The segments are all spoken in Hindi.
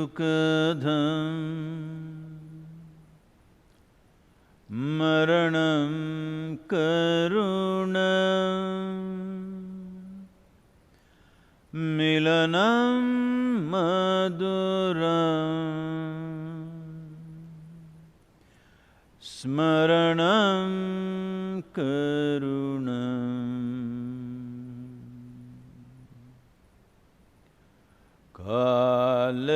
दुःखदं मरणं करुणं मिलनं मधुरं स्मरणं करुणं कालवशादिह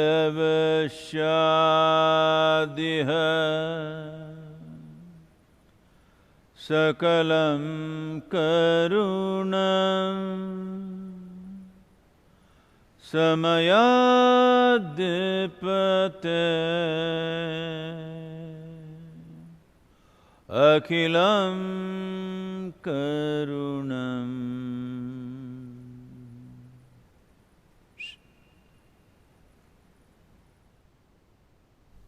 सकलं करुणं समयाद्यपते अखिलं करुणम्।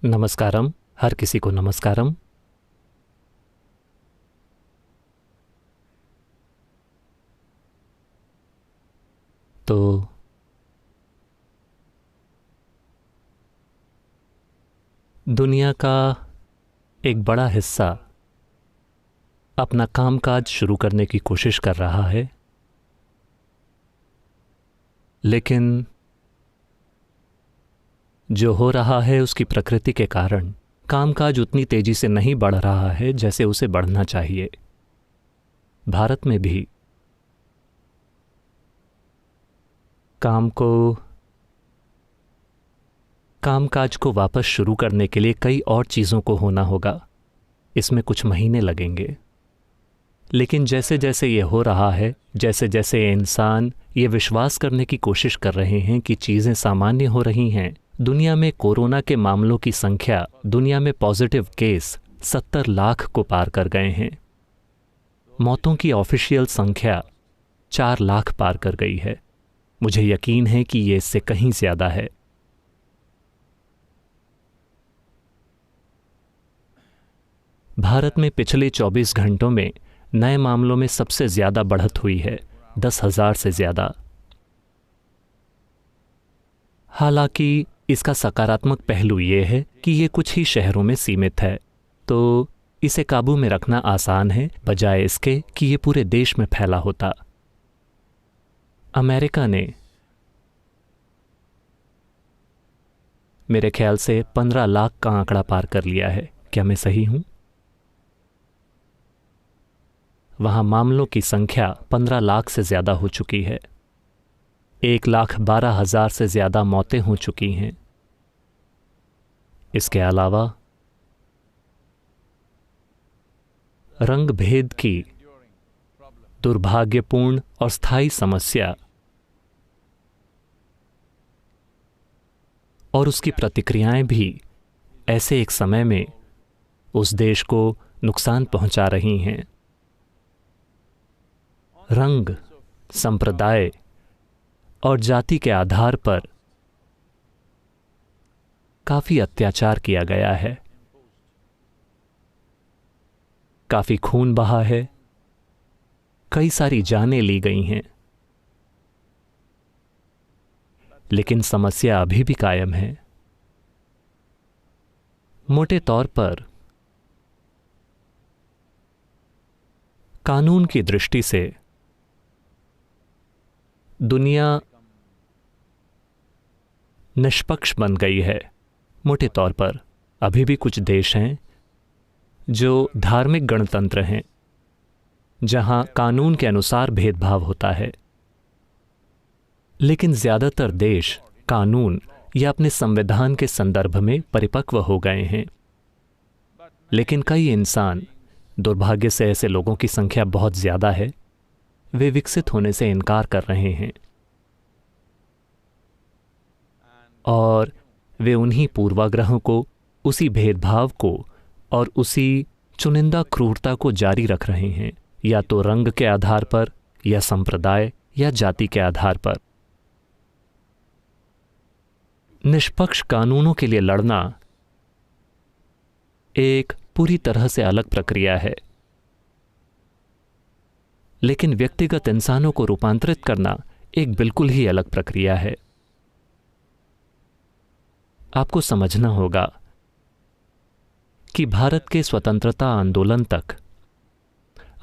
नमस्कारम। हर किसी को नमस्कारम। तो दुनिया का एक बड़ा हिस्सा अपना कामकाज शुरू करने की कोशिश कर रहा है, लेकिन जो हो रहा है उसकी प्रकृति के कारण कामकाज उतनी तेजी से नहीं बढ़ रहा है जैसे उसे बढ़ना चाहिए। भारत में भी कामकाज को वापस शुरू करने के लिए कई और चीज़ों को होना होगा। इसमें कुछ महीने लगेंगे, लेकिन जैसे जैसे ये हो रहा है, जैसे जैसे इंसान ये विश्वास करने की कोशिश कर रहे हैं कि चीज़ें सामान्य हो रही हैं, दुनिया में कोरोना के मामलों की संख्या, दुनिया में पॉजिटिव केस 70 लाख को पार कर गए हैं। मौतों की ऑफिशियल संख्या 4 लाख पार कर गई है। मुझे यकीन है कि ये इससे कहीं ज़्यादा है। भारत में पिछले 24 घंटों में नए मामलों में सबसे ज़्यादा बढ़त हुई है, 10,000 से ज़्यादा। हालांकि इसका सकारात्मक पहलू ये है कि ये कुछ ही शहरों में सीमित है, तो इसे काबू में रखना आसान है, बजाय इसके कि ये पूरे देश में फैला होता। अमेरिका ने मेरे ख्याल से 15 लाख का आंकड़ा पार कर लिया है। क्या मैं सही हूं? वहां मामलों की संख्या 15 लाख से ज़्यादा हो चुकी है। 1,12,000 से ज़्यादा मौतें हो चुकी हैं। इसके अलावा रंग भेद की दुर्भाग्यपूर्ण और स्थायी समस्या और उसकी प्रतिक्रियाएं भी ऐसे एक समय में उस देश को नुकसान पहुंचा रही हैं। रंग, संप्रदाय और जाति के आधार पर काफी अत्याचार किया गया है, काफी खून बहा है, कई सारी जानें ली गई हैं, लेकिन समस्या अभी भी कायम है। मोटे तौर पर कानून की दृष्टि से दुनिया निष्पक्ष बन गई है। मोटे तौर पर अभी भी कुछ देश हैं जो धार्मिक गणतंत्र हैं, जहां कानून के अनुसार भेदभाव होता है, लेकिन ज़्यादातर देश कानून या अपने संविधान के संदर्भ में परिपक्व हो गए हैं। लेकिन कई इंसान, दुर्भाग्य से ऐसे लोगों की संख्या बहुत ज़्यादा है, वे विकसित होने से इनकार कर रहे हैं और वे उन्हीं पूर्वाग्रहों को, उसी भेदभाव को और उसी चुनिंदा क्रूरता को जारी रख रहे हैं, या तो रंग के आधार पर, या संप्रदाय या जाति के आधार पर। निष्पक्ष कानूनों के लिए लड़ना एक पूरी तरह से अलग प्रक्रिया है, लेकिन व्यक्तिगत इंसानों को रूपांतरित करना एक बिल्कुल ही अलग प्रक्रिया है। आपको समझना होगा कि भारत के स्वतंत्रता आंदोलन तक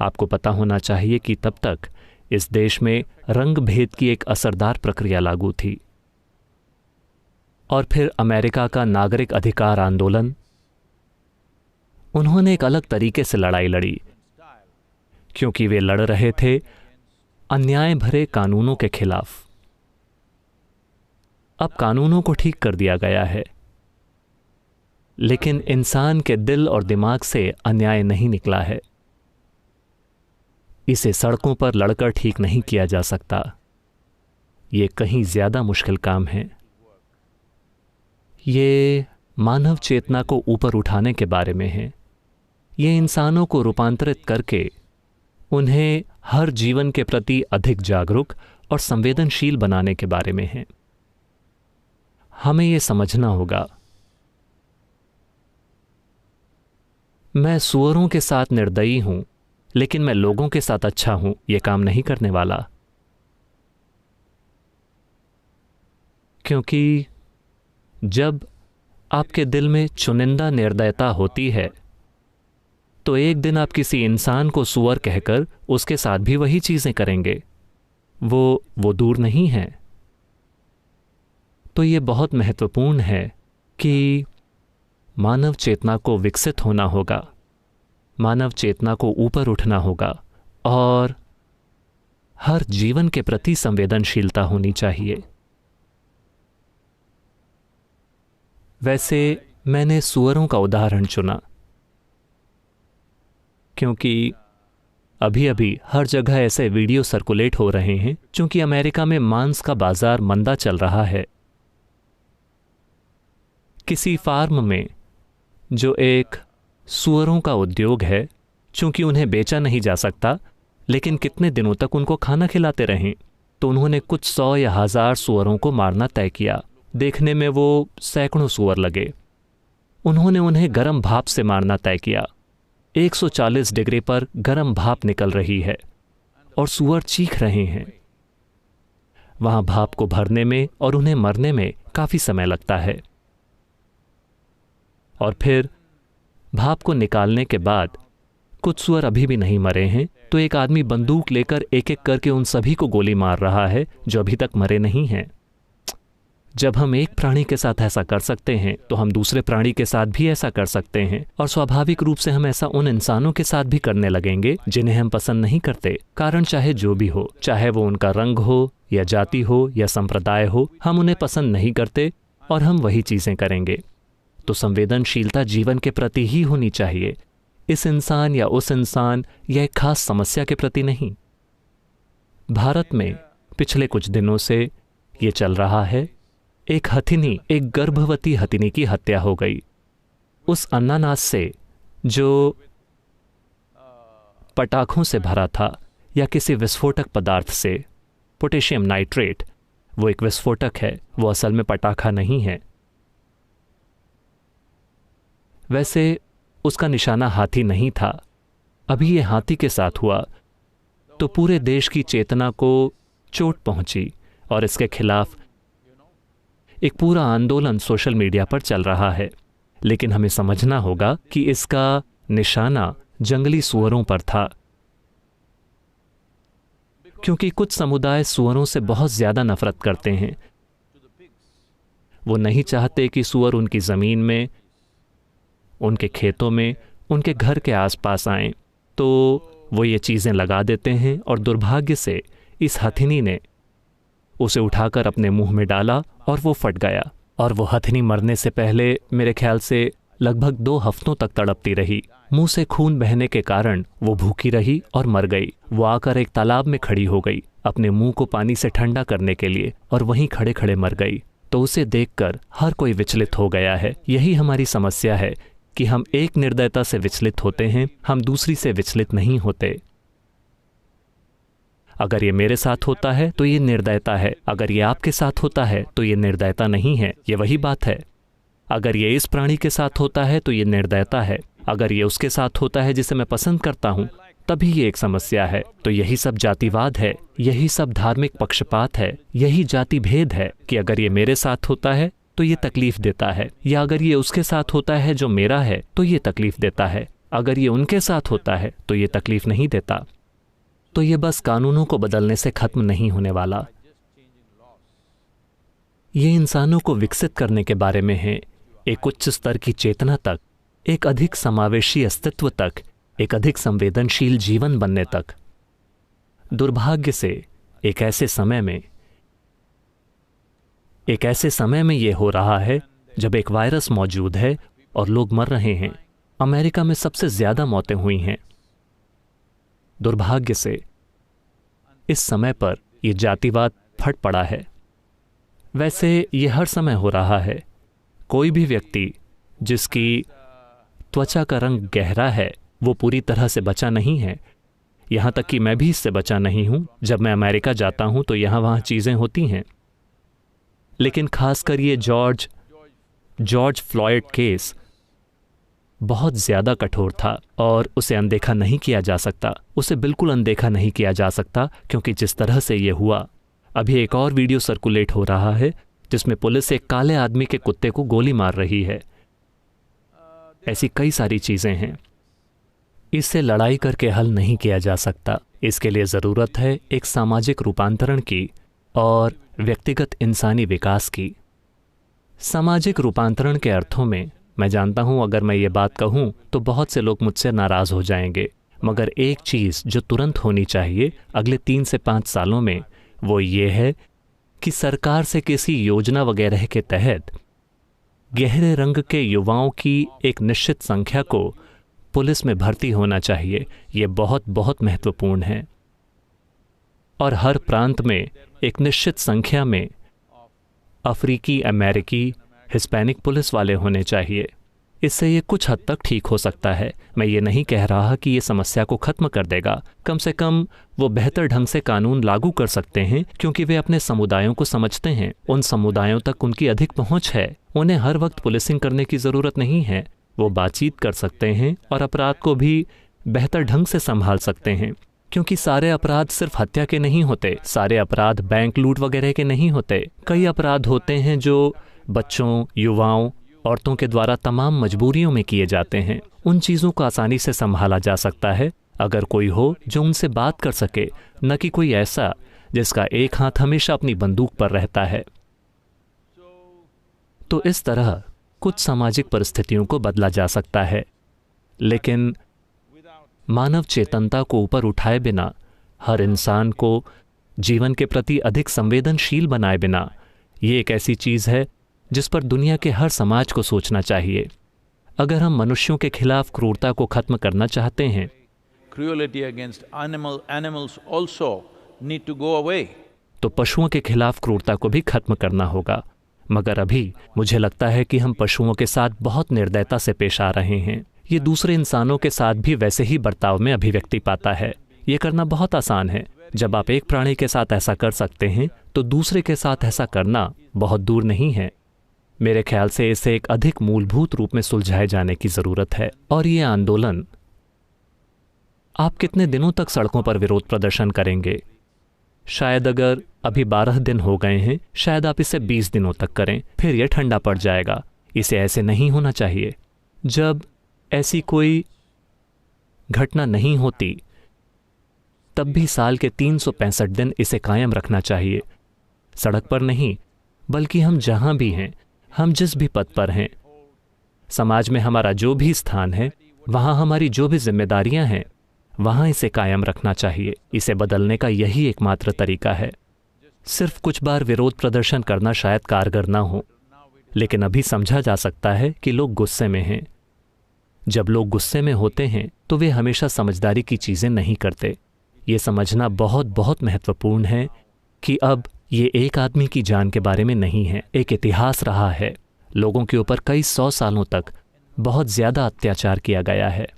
आपको पता होना चाहिए कि तब तक इस देश में रंग भेद की एक असरदार प्रक्रिया लागू थी। और फिर अमेरिका का नागरिक अधिकार आंदोलन, उन्होंने एक अलग तरीके से लड़ाई लड़ी, क्योंकि वे लड़ रहे थे अन्याय भरे कानूनों के खिलाफ। अब कानूनों को ठीक कर दिया गया है, लेकिन इंसान के दिल और दिमाग से अन्याय नहीं निकला है। इसे सड़कों पर लड़कर ठीक नहीं किया जा सकता। ये कहीं ज्यादा मुश्किल काम है। ये मानव चेतना को ऊपर उठाने के बारे में है। ये इंसानों को रूपांतरित करके उन्हें हर जीवन के प्रति अधिक जागरूक और संवेदनशील बनाने के बारे में है। हमें ये समझना होगा, मैं सूअरों के साथ निर्दयी हूं, लेकिन मैं लोगों के साथ अच्छा हूं, यह काम नहीं करने वाला। क्योंकि जब आपके दिल में चुनिंदा निर्दयता होती है, तो एक दिन आप किसी इंसान को सूअर कहकर उसके साथ भी वही चीजें करेंगे। वो दूर नहीं है। तो ये बहुत महत्वपूर्ण है कि मानव चेतना को विकसित होना होगा, मानव चेतना को ऊपर उठना होगा और हर जीवन के प्रति संवेदनशीलता होनी चाहिए। वैसे मैंने सूअरों का उदाहरण चुना क्योंकि अभी अभी हर जगह ऐसे वीडियो सर्कुलेट हो रहे हैं, क्योंकि अमेरिका में मांस का बाजार मंदा चल रहा है। किसी फार्म में जो एक सूअरों का उद्योग है, चूंकि उन्हें बेचा नहीं जा सकता, लेकिन कितने दिनों तक उनको खाना खिलाते रहें, तो उन्होंने कुछ 100 या 1000 सूअरों को मारना तय किया। देखने में वो सैकड़ों सूअर लगे। उन्होंने उन्हें गर्म भाप से मारना तय किया। 140 डिग्री पर गर्म भाप निकल रही है और सूअर चीख रहे हैं। वहां भाप को भरने में और उन्हें मरने में काफी समय लगता है। और फिर भाप को निकालने के बाद कुछ सूअर अभी भी नहीं मरे हैं, तो एक आदमी बंदूक लेकर एक एक करके उन सभी को गोली मार रहा है जो अभी तक मरे नहीं हैं। जब हम एक प्राणी के साथ ऐसा कर सकते हैं, तो हम दूसरे प्राणी के साथ भी ऐसा कर सकते हैं, और स्वाभाविक रूप से हम ऐसा उन इंसानों के साथ भी करने लगेंगे जिन्हें हम पसंद नहीं करते। कारण चाहे जो भी हो, चाहे वो उनका रंग हो या जाति हो या संप्रदाय हो, हम उन्हें पसंद नहीं करते और हम वही चीजें करेंगे। तो संवेदनशीलता जीवन के प्रति ही होनी चाहिए, इस इंसान या उस इंसान या एक खास समस्या के प्रति नहीं। भारत में पिछले कुछ दिनों से ये चल रहा है। एक हथिनी, एक गर्भवती हथिनी की हत्या हो गई उस अन्नानास से जो पटाखों से भरा था या किसी विस्फोटक पदार्थ से। पोटेशियम नाइट्रेट वो एक विस्फोटक है, वो असल में पटाखा नहीं है। वैसे उसका निशाना हाथी नहीं था। अभी ये हाथी के साथ हुआ तो पूरे देश की चेतना को चोट पहुंची और इसके खिलाफ एक पूरा आंदोलन सोशल मीडिया पर चल रहा है। लेकिन हमें समझना होगा कि इसका निशाना जंगली सूअरों पर था, क्योंकि कुछ समुदाय सूअरों से बहुत ज्यादा नफरत करते हैं। वो नहीं चाहते कि सूअर उनकी जमीन में, उनके खेतों में, उनके घर के आसपास आएं, तो वो ये चीजें लगा देते हैं। और दुर्भाग्य से इस हथिनी ने उसे उठाकर अपने मुंह में डाला और वो फट गया। और वो हथिनी मरने से पहले मेरे ख्याल से लगभग 2 हफ्तों तक तड़पती रही। मुंह से खून बहने के कारण वो भूखी रही और मर गई। वो आकर एक तालाब में खड़ी हो गई अपने मुंह को पानी से ठंडा करने के लिए, और वहीं खड़े खड़े मर गई। तो उसे देखकर हर कोई विचलित हो गया है। यही हमारी समस्या है कि हम एक निर्दयता से विचलित होते हैं, हम दूसरी से विचलित नहीं होते। अगर ये मेरे साथ होता है तो ये निर्दयता है, अगर ये आपके साथ होता है तो ये निर्दयता नहीं है। ये वही बात है। अगर ये इस प्राणी के साथ होता है तो ये निर्दयता है, अगर ये उसके साथ होता है जिसे मैं पसंद करता हूं, तभी ये एक समस्या है। तो यही सब जातिवाद है, यही सब धार्मिक पक्षपात है, यही जाति भेद है कि अगर ये मेरे साथ होता है तो ये तकलीफ देता है, या अगर ये उसके साथ होता है जो मेरा है तो ये तकलीफ देता है, अगर ये उनके साथ होता है तो ये तकलीफ नहीं देता। तो ये बस कानूनों को बदलने से खत्म नहीं होने वाला। ये इंसानों को विकसित करने के बारे में है, एक उच्च स्तर की चेतना तक, एक अधिक समावेशी अस्तित्व तक, एक अधिक संवेदनशील जीवन बनने तक। दुर्भाग्य से एक ऐसे समय में ये हो रहा है जब एक वायरस मौजूद है और लोग मर रहे हैं। अमेरिका में सबसे ज्यादा मौतें हुई हैं। दुर्भाग्य से इस समय पर यह जातिवाद फट पड़ा है। वैसे ये हर समय हो रहा है। कोई भी व्यक्ति जिसकी त्वचा का रंग गहरा है वो पूरी तरह से बचा नहीं है। यहाँ तक कि मैं भी इससे बचा नहीं हूँ। जब मैं अमेरिका जाता हूँ तो यहाँ वहाँ चीज़ें होती हैं, लेकिन खासकर ये जॉर्ज फ्लॉयड केस बहुत ज़्यादा कठोर था और उसे अनदेखा नहीं किया जा सकता। उसे बिल्कुल अनदेखा नहीं किया जा सकता, क्योंकि जिस तरह से ये हुआ। अभी एक और वीडियो सर्कुलेट हो रहा है जिसमें पुलिस एक काले आदमी के कुत्ते को गोली मार रही है। ऐसी कई सारी चीज़ें हैं। इससे लड़ाई करके हल नहीं किया जा सकता। इसके लिए ज़रूरत है एक सामाजिक रूपांतरण की और व्यक्तिगत इंसानी विकास की। सामाजिक रूपांतरण के अर्थों में मैं जानता हूं, अगर मैं ये बात कहूं तो बहुत से लोग मुझसे नाराज़ हो जाएंगे, मगर एक चीज़ जो तुरंत होनी चाहिए अगले 3 से 5 सालों में, वो ये है कि सरकार से किसी योजना वगैरह के तहत गहरे रंग के युवाओं की एक निश्चित संख्या को पुलिस में भर्ती होना चाहिए। ये बहुत बहुत महत्वपूर्ण है। और हर प्रांत में एक निश्चित संख्या में अफ्रीकी, अमेरिकी, हिस्पैनिक पुलिस वाले होने चाहिए। इससे ये कुछ हद तक ठीक हो सकता है। मैं ये नहीं कह रहा कि ये समस्या को खत्म कर देगा। कम से कम वो बेहतर ढंग से कानून लागू कर सकते हैं, क्योंकि वे अपने समुदायों को समझते हैं। उन समुदायों तक उनकी अधिक पहुंच है। उन्हें हर वक्त पुलिसिंग करने की ज़रूरत नहीं है। वो बातचीत कर सकते हैं और अपराध को भी बेहतर ढंग से संभाल सकते हैं, क्योंकि सारे अपराध सिर्फ हत्या के नहीं होते। सारे अपराध बैंक लूट वगैरह के नहीं होते। कई अपराध होते हैं जो बच्चों, युवाओं, औरतों के द्वारा तमाम मजबूरियों में किए जाते हैं। उन चीज़ों को आसानी से संभाला जा सकता है अगर कोई हो जो उनसे बात कर सके, न कि कोई ऐसा जिसका एक हाथ हमेशा अपनी बंदूक पर रहता है। तो इस तरह कुछ सामाजिक परिस्थितियों को बदला जा सकता है, लेकिन मानव चेतनता को ऊपर उठाए बिना, हर इंसान को जीवन के प्रति अधिक संवेदनशील बनाए बिना, ये एक ऐसी चीज़ है जिस पर दुनिया के हर समाज को सोचना चाहिए। अगर हम मनुष्यों के खिलाफ क्रूरता को खत्म करना चाहते हैं, Cruelty against animals also need to go away. तो पशुओं के खिलाफ क्रूरता को भी खत्म करना होगा। मगर अभी मुझे लगता है कि हम पशुओं के साथ बहुत निर्दयता से पेश आ रहे हैं। ये दूसरे इंसानों के साथ भी वैसे ही बर्ताव में अभिव्यक्ति पाता है। ये करना बहुत आसान है। जब आप एक प्राणी के साथ ऐसा कर सकते हैं तो दूसरे के साथ ऐसा करना बहुत दूर नहीं है। मेरे ख्याल से इसे एक अधिक मूलभूत रूप में सुलझाए जाने की ज़रूरत है। और ये आंदोलन, आप कितने दिनों तक सड़कों पर विरोध प्रदर्शन करेंगे? शायद अगर अभी 12 दिन हो गए हैं, शायद आप इसे 20 दिनों तक करें, फिर यह ठंडा पड़ जाएगा। इसे ऐसे नहीं होना चाहिए। जब ऐसी कोई घटना नहीं होती तब भी साल के 365 दिन इसे कायम रखना चाहिए। सड़क पर नहीं, बल्कि हम जहां भी हैं, हम जिस भी पद पर हैं, समाज में हमारा जो भी स्थान है, वहां हमारी जो भी जिम्मेदारियां हैं, वहां इसे कायम रखना चाहिए। इसे बदलने का यही एकमात्र तरीका है। सिर्फ कुछ बार विरोध प्रदर्शन करना शायद कारगर ना हो, लेकिन अभी समझा जा सकता है कि लोग गुस्से में हैं। जब लोग गुस्से में होते हैं तो वे हमेशा समझदारी की चीज़ें नहीं करते। ये समझना बहुत बहुत महत्वपूर्ण है कि अब ये एक आदमी की जान के बारे में नहीं है। एक इतिहास रहा है। लोगों के ऊपर कई 100 सालों तक बहुत ज़्यादा अत्याचार किया गया है।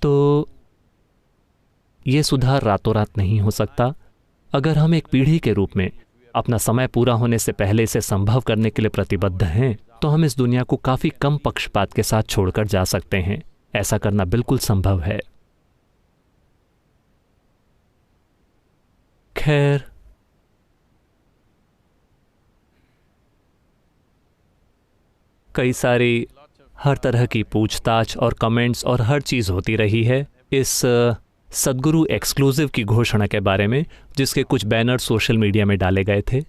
तो ये सुधार रातों रात नहीं हो सकता। अगर हम एक पीढ़ी के रूप में अपना समय पूरा होने से पहले इसे संभव करने के लिए प्रतिबद्ध हैं, तो हम इस दुनिया को काफ़ी कम पक्षपात के साथ छोड़कर जा सकते हैं। ऐसा करना बिल्कुल संभव है। खैर, कई सारी हर तरह की पूछताछ और कमेंट्स और हर चीज़ होती रही है इस सद्गुरु एक्सक्लूसिव की घोषणा के बारे में, जिसके कुछ बैनर सोशल मीडिया में डाले गए थे।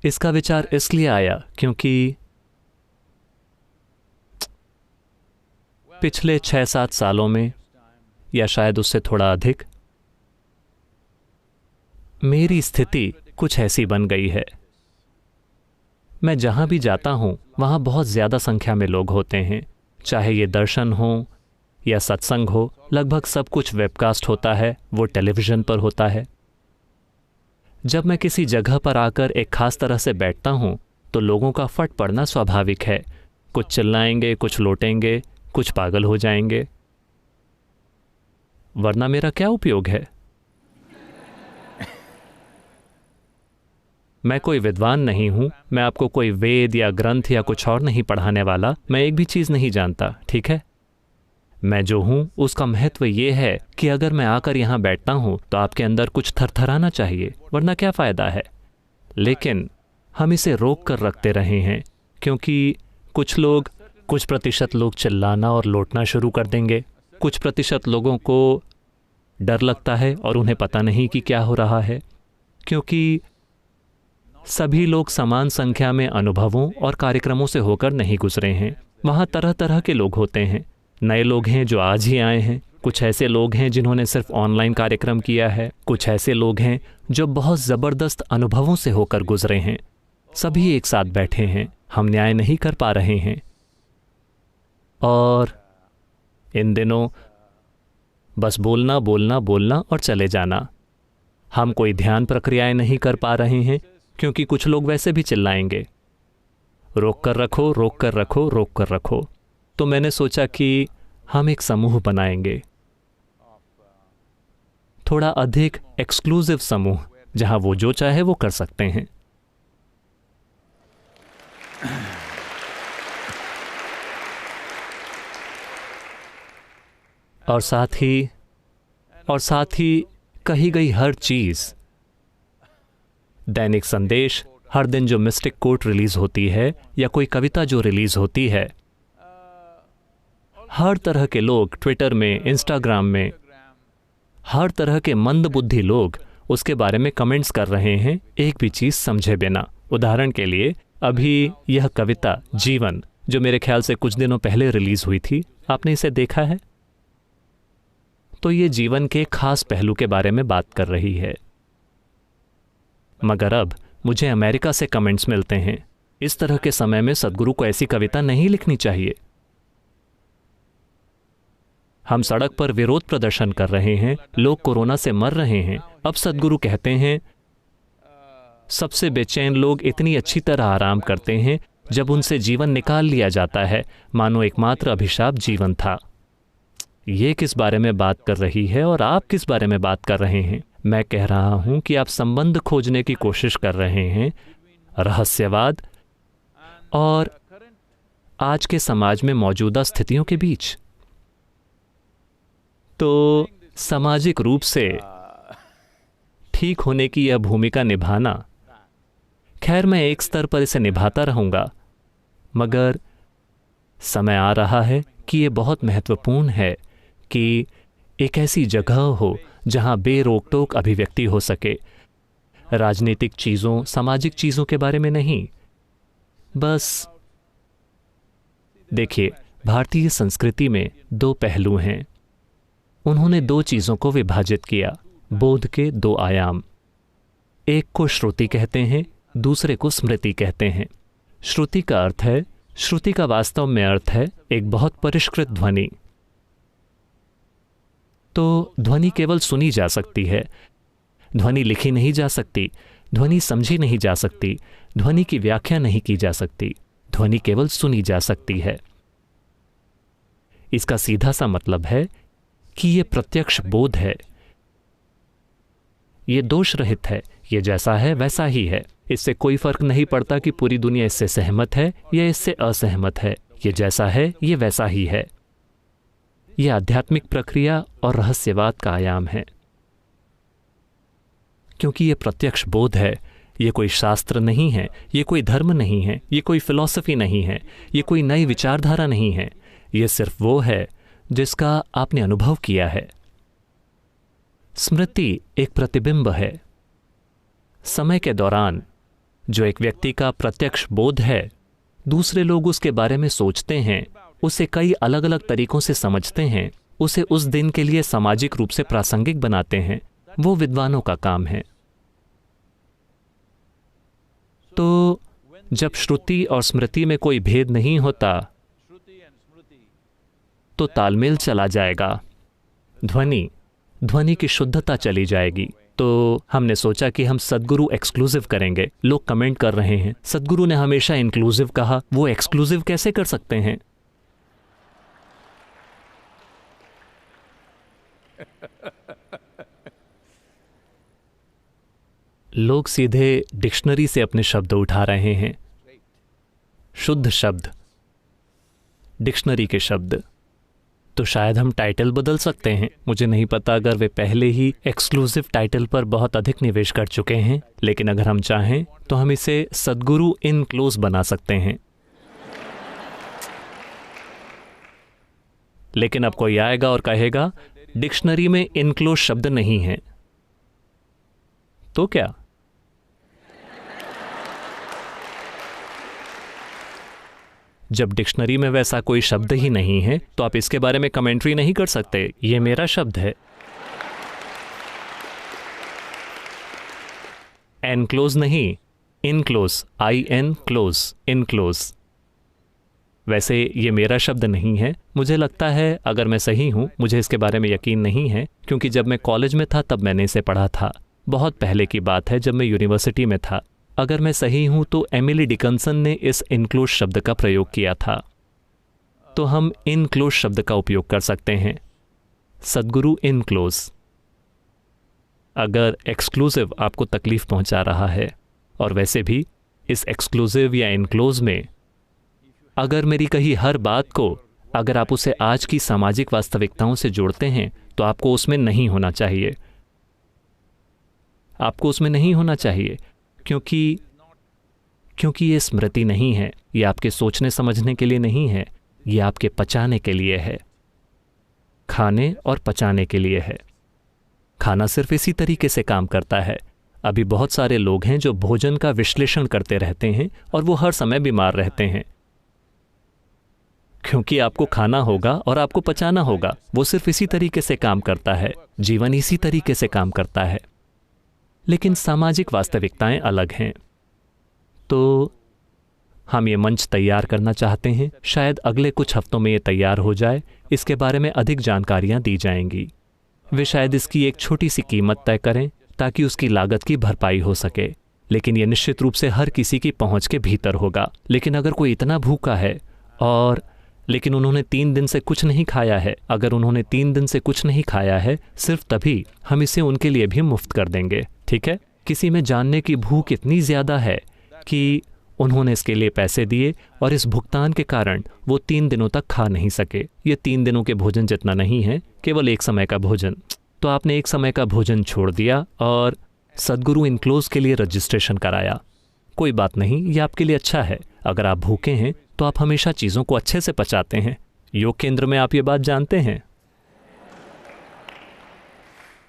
इसका विचार इसलिए आया क्योंकि पिछले 6-7 सालों में, या शायद उससे थोड़ा अधिक, मेरी स्थिति कुछ ऐसी बन गई है। मैं जहाँ भी जाता हूँ वहाँ बहुत ज़्यादा संख्या में लोग होते हैं, चाहे ये दर्शन हो या सत्संग हो। लगभग सब कुछ वेबकास्ट होता है, वो टेलीविज़न पर होता है। जब मैं किसी जगह पर आकर एक खास तरह से बैठता हूँ तो लोगों का फट पड़ना स्वाभाविक है। कुछ चिल्लाएंगे, कुछ लोटेंगे, कुछ पागल हो जाएंगे, वरना मेरा क्या उपयोग है? मैं कोई विद्वान नहीं हूं, मैं आपको कोई वेद या ग्रंथ या कुछ और नहीं पढ़ाने वाला। मैं एक भी चीज़ नहीं जानता, ठीक है? मैं जो हूं उसका महत्व ये है कि अगर मैं आकर यहाँ बैठता हूं तो आपके अंदर कुछ थरथराना चाहिए, वरना क्या फ़ायदा है? लेकिन हम इसे रोक कर रखते रहे हैं क्योंकि कुछ प्रतिशत लोग चिल्लाना और लौटना शुरू कर देंगे। कुछ प्रतिशत लोगों को डर लगता है और उन्हें पता नहीं कि क्या हो रहा है, क्योंकि सभी लोग समान संख्या में अनुभवों और कार्यक्रमों से होकर नहीं गुजरे हैं। वहाँ तरह तरह के लोग होते हैं। नए लोग हैं जो आज ही आए हैं, कुछ ऐसे लोग हैं जिन्होंने सिर्फ ऑनलाइन कार्यक्रम किया है, कुछ ऐसे लोग हैं जो बहुत ज़बरदस्त अनुभवों से होकर गुजरे हैं। सभी एक साथ बैठे हैं, हम न्याय नहीं कर पा रहे हैं। और इन दिनों बस बोलना बोलना बोलना और चले जाना। हम कोई ध्यान प्रक्रियाएं नहीं कर पा रहे हैं क्योंकि कुछ लोग वैसे भी चिल्लाएंगे, रोक कर रखो, रोक कर रखो, रोक कर रखो। तो मैंने सोचा कि हम एक समूह बनाएंगे, थोड़ा अधिक एक्सक्लूसिव समूह, जहां वो जो चाहे वो कर सकते हैं। और साथ ही कही गई हर चीज़, दैनिक संदेश, हर दिन जो मिस्टिक कोट रिलीज होती है या कोई कविता जो रिलीज होती है, हर तरह के लोग ट्विटर में, इंस्टाग्राम में, हर तरह के मंद बुद्धि लोग उसके बारे में कमेंट्स कर रहे हैं, एक भी चीज़ समझे बिना। उदाहरण के लिए अभी यह कविता जीवन, जो मेरे ख्याल से कुछ दिनों पहले रिलीज हुई थी, आपने इसे देखा है? तो ये जीवन के खास पहलू के बारे में बात कर रही है। मगर अब मुझे अमेरिका से कमेंट्स मिलते हैं, इस तरह के समय में सद्गुरु को ऐसी कविता नहीं लिखनी चाहिए। हम सड़क पर विरोध प्रदर्शन कर रहे हैं, लोग कोरोना से मर रहे हैं। अब सद्गुरु कहते हैं सबसे बेचैन लोग इतनी अच्छी तरह आराम करते हैं जब उनसे जीवन निकाल लिया जाता है, मानो एकमात्र अभिशाप जीवन था। ये किस बारे में बात कर रही है और आप किस बारे में बात कर रहे हैं? मैं कह रहा हूं कि आप संबंध खोजने की कोशिश कर रहे हैं रहस्यवाद और आज के समाज में मौजूदा स्थितियों के बीच। तो सामाजिक रूप से ठीक होने की यह भूमिका निभाना, खैर मैं एक स्तर पर इसे निभाता रहूंगा, मगर समय आ रहा है कि यह बहुत महत्वपूर्ण है कि एक ऐसी जगह हो जहां बेरोक टोक अभिव्यक्ति हो सके, राजनीतिक चीज़ों, सामाजिक चीज़ों के बारे में नहीं। बस देखिए, भारतीय संस्कृति में दो पहलू हैं। उन्होंने दो चीज़ों को विभाजित किया, बोध के दो आयाम। एक को श्रुति कहते हैं, दूसरे को स्मृति कहते हैं। श्रुति का अर्थ है, श्रुति का वास्तव में अर्थ है एक बहुत परिष्कृत ध्वनि। तो ध्वनि केवल सुनी जा सकती है, ध्वनि लिखी नहीं जा सकती, ध्वनि समझी नहीं जा सकती, ध्वनि की व्याख्या नहीं की जा सकती, ध्वनि केवल सुनी जा सकती है। इसका सीधा सा मतलब है कि यह प्रत्यक्ष बोध है, यह दोष रहित है, यह जैसा है वैसा ही है। इससे कोई फर्क नहीं पड़ता कि पूरी दुनिया इससे सहमत है या इससे असहमत है, यह जैसा है यह वैसा ही है। यह आध्यात्मिक प्रक्रिया और रहस्यवाद का आयाम है, क्योंकि यह प्रत्यक्ष बोध है। ये कोई शास्त्र नहीं है, ये कोई धर्म नहीं है, ये कोई फिलॉसफी नहीं है, ये कोई नई विचारधारा नहीं है। ये सिर्फ वो है जिसका आपने अनुभव किया है। स्मृति एक प्रतिबिंब है। समय के दौरान जो एक व्यक्ति का प्रत्यक्ष बोध है, दूसरे लोग उसके बारे में सोचते हैं, उसे कई अलग अलग तरीकों से समझते हैं, उसे उस दिन के लिए सामाजिक रूप से प्रासंगिक बनाते हैं। वो विद्वानों का काम है। तो जब श्रुति और स्मृति में कोई भेद नहीं होता तो तालमेल चला जाएगा, ध्वनि की शुद्धता चली जाएगी। तो हमने सोचा कि हम सद्गुरु एक्सक्लूसिव करेंगे। लोग कमेंट कर रहे हैं, सद्गुरु ने हमेशा इंक्लूसिव कहा, वो एक्सक्लूसिव कैसे कर सकते हैं? लोग सीधे डिक्शनरी से अपने शब्द उठा रहे हैं, शुद्ध शब्द, डिक्शनरी के शब्द। तो शायद हम टाइटल बदल सकते हैं। मुझे नहीं पता अगर वे पहले ही एक्सक्लूसिव टाइटल पर बहुत अधिक निवेश कर चुके हैं, लेकिन अगर हम चाहें तो हम इसे सद्गुरु इन क्लोज बना सकते हैं। लेकिन अब कोई आएगा और कहेगा डिक्शनरी में इनक्लोज शब्द नहीं है, तो क्या? जब डिक्शनरी में वैसा कोई शब्द ही नहीं है तो आप इसके बारे में कमेंट्री नहीं कर सकते। ये मेरा शब्द है। एनक्लोज नहीं, इनक्लोज, IN क्लोज, इनक्लोज। वैसे ये मेरा शब्द नहीं है। मुझे लगता है, अगर मैं सही हूं, मुझे इसके बारे में यकीन नहीं है, क्योंकि जब मैं कॉलेज में था तब मैंने इसे पढ़ा था। बहुत पहले की बात है, जब मैं यूनिवर्सिटी में था। अगर मैं सही हूं तो एमिली डिकन्सन ने इस इनक्लोज शब्द का प्रयोग किया था। तो हम इनक्लोज शब्द का उपयोग कर सकते हैं, सद्गुरु इनक्लोज। अगर एक्सक्लूसिव आपको तकलीफ पहुंचा रहा है, और वैसे भी इस एक्सक्लूसिव या इनक्लोज में अगर मेरी कही हर बात को, अगर आप उसे आज की सामाजिक वास्तविकताओं से जोड़ते हैं, तो आपको उसमें नहीं होना चाहिए। आपको उसमें नहीं होना चाहिए, क्योंकि ये स्मृति नहीं है, ये आपके सोचने समझने के लिए नहीं है, ये आपके पचाने के लिए है, खाने और पचाने के लिए है। खाना सिर्फ इसी तरीके से काम करता है। अभी बहुत सारे लोग हैं जो भोजन का विश्लेषण करते रहते हैं और वो हर समय बीमार रहते हैं, क्योंकि आपको खाना होगा और आपको पचाना होगा। वो सिर्फ इसी तरीके से काम करता है, जीवन इसी तरीके से काम करता है। लेकिन सामाजिक वास्तविकताएं अलग हैं। तो हम ये मंच तैयार करना चाहते हैं। शायद अगले कुछ हफ्तों में ये तैयार हो जाए। इसके बारे में अधिक जानकारियां दी जाएंगी। वे शायद इसकी एक छोटी सी कीमत तय करें ताकि उसकी लागत की भरपाई हो सके, लेकिन यह निश्चित रूप से हर किसी की पहुंच के भीतर होगा। लेकिन अगर कोई इतना भूखा है और लेकिन उन्होंने 3 दिन से कुछ नहीं खाया है, अगर उन्होंने 3 दिन से कुछ नहीं खाया है, सिर्फ तभी हम इसे उनके लिए भी मुफ्त कर देंगे। ठीक है? किसी में जानने की भूख इतनी ज़्यादा है कि उन्होंने इसके लिए पैसे दिए और इस भुगतान के कारण वो 3 दिनों तक खा नहीं सके। ये 3 दिनों के भोजन जितना नहीं है, केवल एक समय का भोजन। तो आपने एक समय का भोजन छोड़ दिया और सद्गुरु इनक्लोज के लिए रजिस्ट्रेशन कराया। कोई बात नहीं, ये आपके लिए अच्छा है। अगर आप भूखे हैं तो आप हमेशा चीज़ों को अच्छे से पचाते हैं। योग केंद्र में आप ये बात जानते हैं।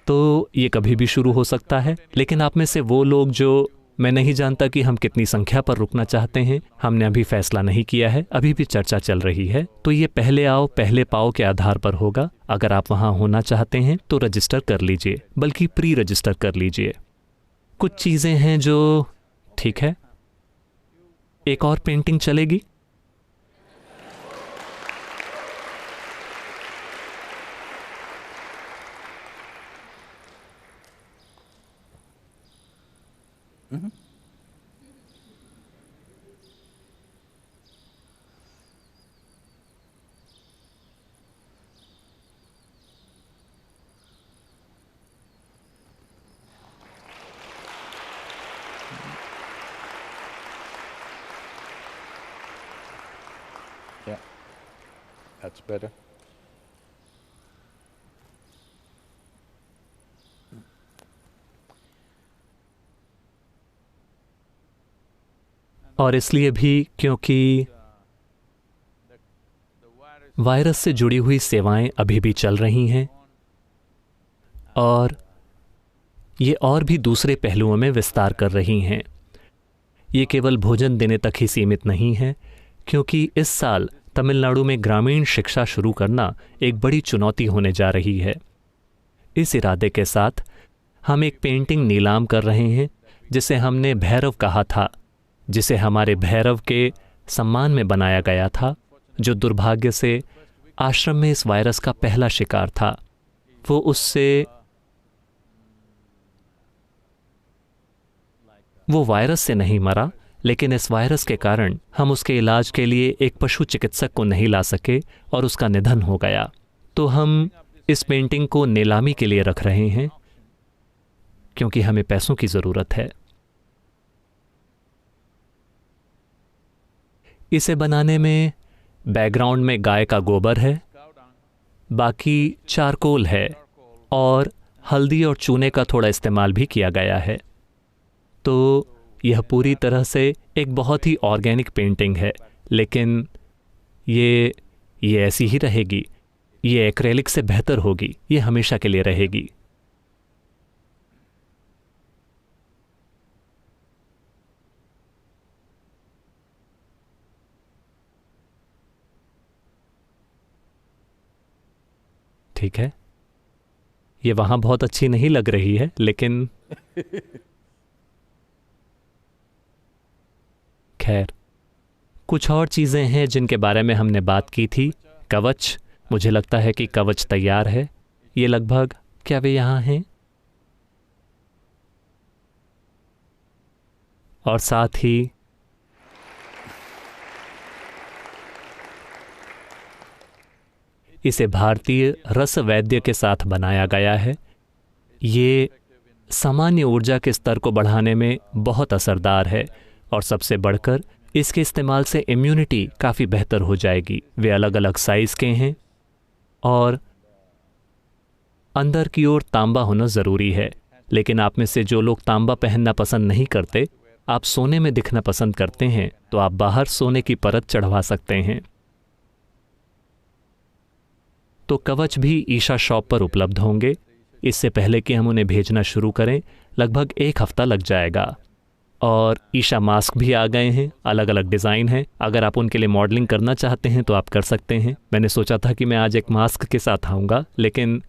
तो ये कभी भी शुरू हो सकता है। लेकिन आप में से वो लोग जो, मैं नहीं जानता कि हम कितनी संख्या पर रुकना चाहते हैं, हमने अभी फैसला नहीं किया है, अभी भी चर्चा चल रही है। तो ये पहले आओ पहले पाओ के आधार पर होगा। अगर आप वहाँ होना चाहते हैं तो रजिस्टर कर लीजिए, बल्कि प्री रजिस्टर कर लीजिए। कुछ चीज़ें हैं जो, ठीक है, एक और पेंटिंग चलेगी। Yeah, that's better. और इसलिए भी क्योंकि वायरस से जुड़ी हुई सेवाएं अभी भी चल रही हैं और ये और भी दूसरे पहलुओं में विस्तार कर रही हैं। ये केवल भोजन देने तक ही सीमित नहीं है, क्योंकि इस साल तमिलनाडु में ग्रामीण शिक्षा शुरू करना एक बड़ी चुनौती होने जा रही है। इस इरादे के साथ हम एक पेंटिंग नीलाम कर रहे हैं जिसे हमने भैरव कहा था, जिसे हमारे भैरव के सम्मान में बनाया गया था, जो दुर्भाग्य से आश्रम में इस वायरस का पहला शिकार था। वो वायरस से नहीं मरा, लेकिन इस वायरस के कारण हम उसके इलाज के लिए एक पशु चिकित्सक को नहीं ला सके और उसका निधन हो गया। तो हम इस पेंटिंग को नीलामी के लिए रख रहे हैं क्योंकि हमें पैसों की ज़रूरत है। इसे बनाने में बैकग्राउंड में गाय का गोबर है, बाकी चारकोल है और हल्दी और चूने का थोड़ा इस्तेमाल भी किया गया है। तो यह पूरी तरह से एक बहुत ही ऑर्गेनिक पेंटिंग है, लेकिन ये ऐसी ही रहेगी। ये एक्रेलिक से बेहतर होगी, ये हमेशा के लिए रहेगी। ठीक है, ये वहां बहुत अच्छी नहीं लग रही है, लेकिन खैर, कुछ और चीज़ें हैं जिनके बारे में हमने बात की थी। कवच, मुझे लगता है कि कवच तैयार है। ये लगभग, क्या वे यहाँ हैं? और साथ ही इसे भारतीय रस वैद्य के साथ बनाया गया है। ये सामान्य ऊर्जा के स्तर को बढ़ाने में बहुत असरदार है और सबसे बढ़कर इसके इस्तेमाल से इम्यूनिटी काफ़ी बेहतर हो जाएगी। वे अलग अलग साइज़ के हैं और अंदर की ओर तांबा होना ज़रूरी है, लेकिन आप में से जो लोग तांबा पहनना पसंद नहीं करते, आप सोने में दिखना पसंद करते हैं, तो आप बाहर सोने की परत चढ़वा सकते हैं। तो कवच भी ईशा शॉप पर उपलब्ध होंगे। इससे पहले कि हम उन्हें भेजना शुरू करें, लगभग 1 हफ्ता लग जाएगा। और ईशा मास्क भी आ गए हैं, अलग अलग डिज़ाइन हैं। अगर आप उनके लिए मॉडलिंग करना चाहते हैं तो आप कर सकते हैं। मैंने सोचा था कि मैं आज एक मास्क के साथ आऊँगा, लेकिन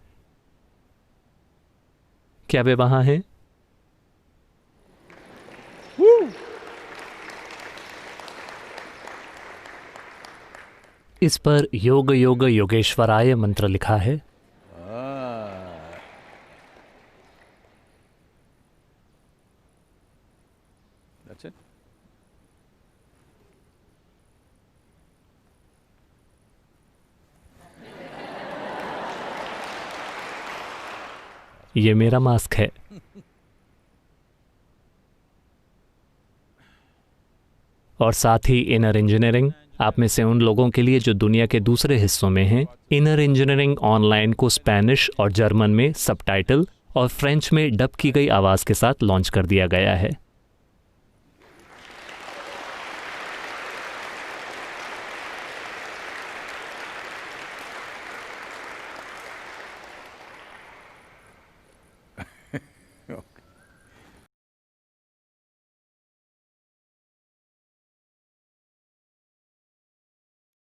क्या वे वहाँ हैं? इस पर योग योग योगेश्वराय मंत्र लिखा है। That's it. ये मेरा मास्क है। और साथ ही इनर इंजीनियरिंग, आप में से उन लोगों के लिए जो दुनिया के दूसरे हिस्सों में हैं, इनर इंजीनियरिंग ऑनलाइन को स्पेनिश और जर्मन में सबटाइटल और फ्रेंच में डब की गई आवाज़ के साथ लॉन्च कर दिया गया है।